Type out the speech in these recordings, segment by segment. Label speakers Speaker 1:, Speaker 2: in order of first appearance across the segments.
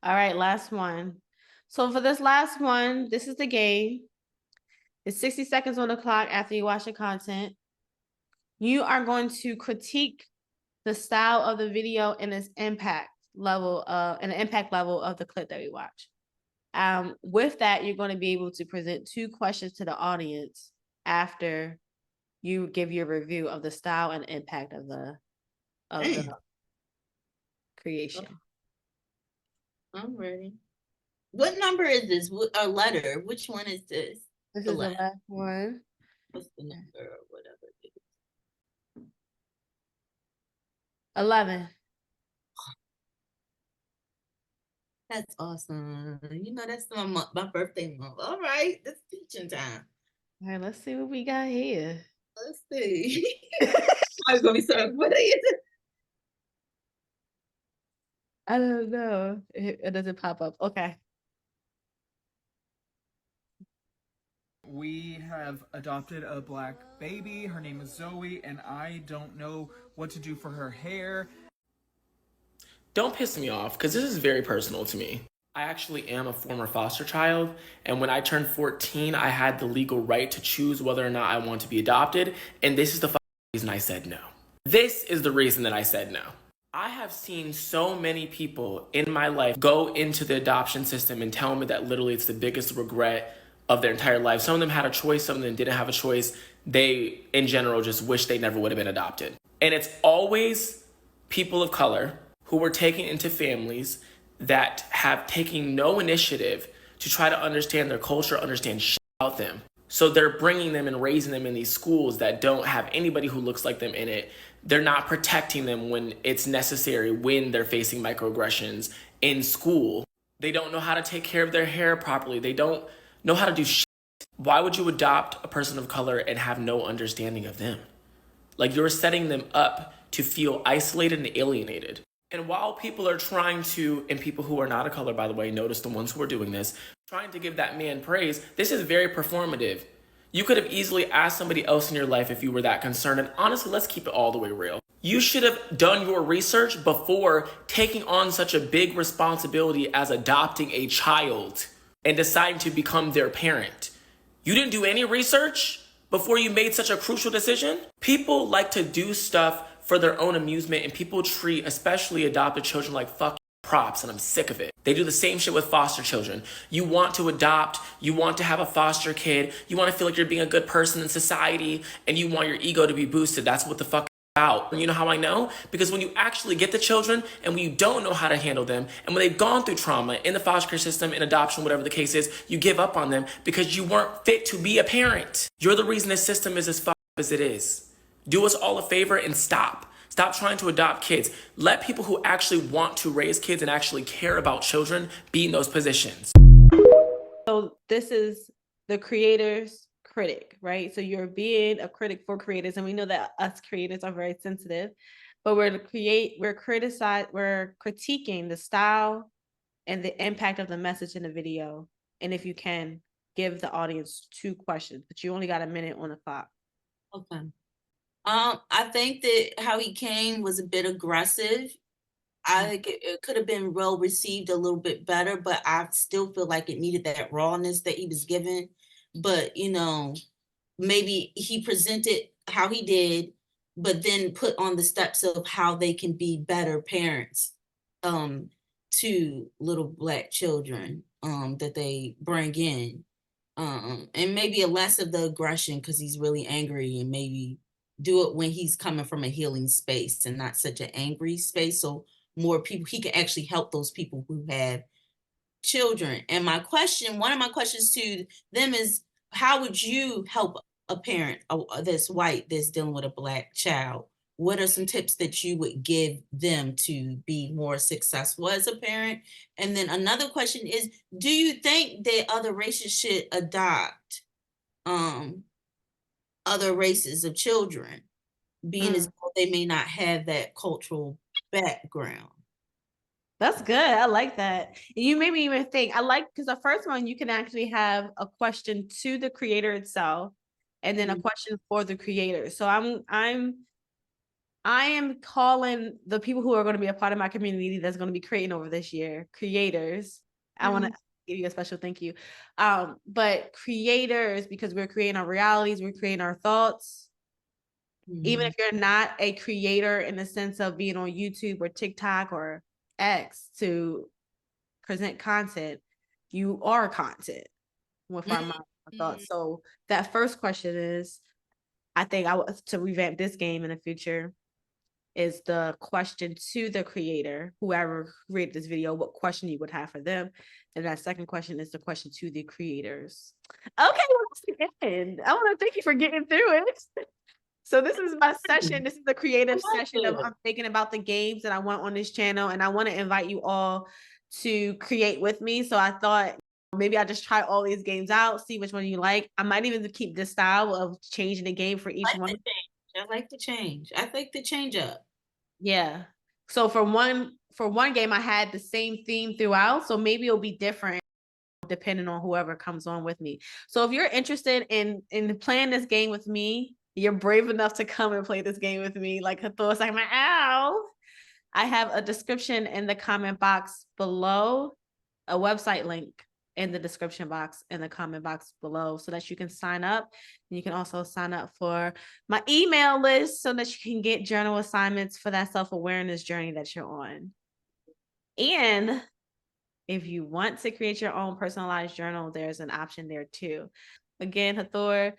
Speaker 1: All right, last one. So for this last one, this is the game. It's 60 seconds on the clock after you watch the content. You are going to critique the style of the video and its impact level and the impact level of the clip that we watch. With that, you're going to be able to present 2 questions to the audience after you give your review of the style and impact of the creation.
Speaker 2: I'm ready. What number is this? A letter? Which one is this?
Speaker 1: This is the last one.
Speaker 2: What's the number or whatever it is?
Speaker 1: 11.
Speaker 2: That's awesome. You know, that's my birthday month. All right, it's teaching time.
Speaker 1: All right, let's see what we got here.
Speaker 2: Let's see. I was gonna be sorry. What is it?
Speaker 1: I don't know. It doesn't pop up. Okay.
Speaker 3: We have adopted a black baby. Her name is Zoe, and I don't know what to do for her hair.
Speaker 4: Don't piss me off, because this is very personal to me. I actually am a former foster child, and when I turned 14, I had the legal right to choose whether or not I want to be adopted, and this is the reason I said no. This is the reason that I said no. I have seen so many people in my life go into the adoption system and tell me that literally it's the biggest regret of their entire life. Some of them had a choice, some of them didn't have a choice. They, in general, just wish they never would have been adopted. And it's always people of color who were taken into families that have taken no initiative to try to understand their culture, understand shit about them. So they're bringing them and raising them in these schools that don't have anybody who looks like them in it. They're not protecting them when it's necessary, when they're facing microaggressions in school. They don't know how to take care of their hair properly. They don't know how to do shit. Why would you adopt a person of color and have no understanding of them? Like, you're setting them up to feel isolated and alienated. And while people are trying to, and people who are not of color, by the way, notice the ones who are doing this, trying to give that man praise, this is very performative. You could have easily asked somebody else in your life if you were that concerned. And honestly, let's keep it all the way real. You should have done your research before taking on such a big responsibility as adopting a child and deciding to become their parent. You didn't do any research before you made such a crucial decision? People like to do stuff for their own amusement, and people treat especially adopted children like fuck props, and I'm sick of it. They do the same shit with foster children. You want to adopt, you want to have a foster kid, you want to feel like you're being a good person in society, and you want your ego to be boosted. That's what the fuck is about. And you know how I know? Because when you actually get the children and when you don't know how to handle them, and when they've gone through trauma in the foster care system, in adoption, whatever the case is, you give up on them because you weren't fit to be a parent. You're the reason this system is as fucked up as it is. Do us all a favor and stop. Stop trying to adopt kids. Let people who actually want to raise kids and actually care about children be in those positions.
Speaker 1: So this is the creator's critic, right? So you're being a critic for creators, and we know that us creators are very sensitive, but we're critiquing the style and the impact of the message in the video. And if you can, give the audience 2 questions, but you only got a minute on the clock.
Speaker 2: Okay. I think that how he came was a bit aggressive. I think it could have been well received a little bit better, but I still feel like it needed that rawness that he was given. But, you know, maybe he presented how he did, but then put on the steps of how they can be better parents to little black children that they bring in. And maybe a less of the aggression because he's really angry, and maybe do it when he's coming from a healing space and not such an angry space. So more people, he can actually help those people who have children. And one of my questions to them is, how would you help a parent that's white that's dealing with a black child? What are some tips that you would give them to be more successful as a parent? And then another question is, do you think that other races should adopt other races of children, being as though they may not have that cultural background?
Speaker 1: That's good. I like that. You made me even think. I like, because the first one, you can actually have a question to the creator itself, and then a question for the creator. So I'm I am calling the people who are going to be a part of my community that's going to be creating over this year, creators. I want to give you a special thank you. But creators, because we're creating our realities, we're creating our thoughts. Even if you're not a creator in the sense of being on YouTube or TikTok or X to present content, you are content with our mind and thoughts. So that first question is, I think I want to revamp this game in the future, is the question to the creator, whoever created this video, what question you would have for them. And that second question is the question to the creators. Okay, well, that's the end. I want to thank you for getting through it. So this is my session. This is the creative session of I'm thinking about the games that I want on this channel, and I want to invite you all to create with me. So I thought maybe I just try all these games out, see which one you like. I might even keep this style of changing the game for each one.
Speaker 2: I like the change. I like the change up.
Speaker 1: Yeah. So for one game, I had the same theme throughout. So maybe it'll be different depending on whoever comes on with me. So if you're interested in playing this game with me, you're brave enough to come and play this game with me. Like Hathor's like, ow. I have a description in the comment box below, a website link in the description box in the comment box below so that you can sign up. And you can also sign up for my email list so that you can get journal assignments for that self-awareness journey that you're on. And if you want to create your own personalized journal, there's an option there too. Again, Hathor,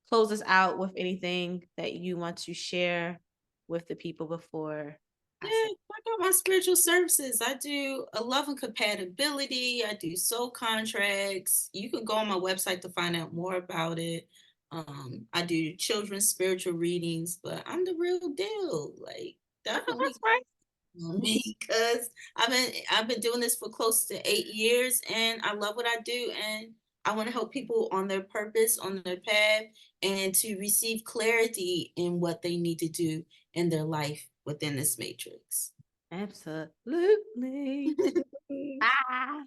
Speaker 1: close us out with anything that you want to share with the people before.
Speaker 2: Yeah, I got my spiritual services. I do a love and compatibility. I do soul contracts. You can go on my website to find out more about it. I do children's spiritual readings, but I'm the real deal. Like, definitely.
Speaker 1: That's right.
Speaker 2: Because I've been doing this for close to 8 years, and I love what I do, and I want to help people on their purpose, on their path, and to receive clarity in what they need to do in their life within this matrix.
Speaker 1: Absolutely. Ah.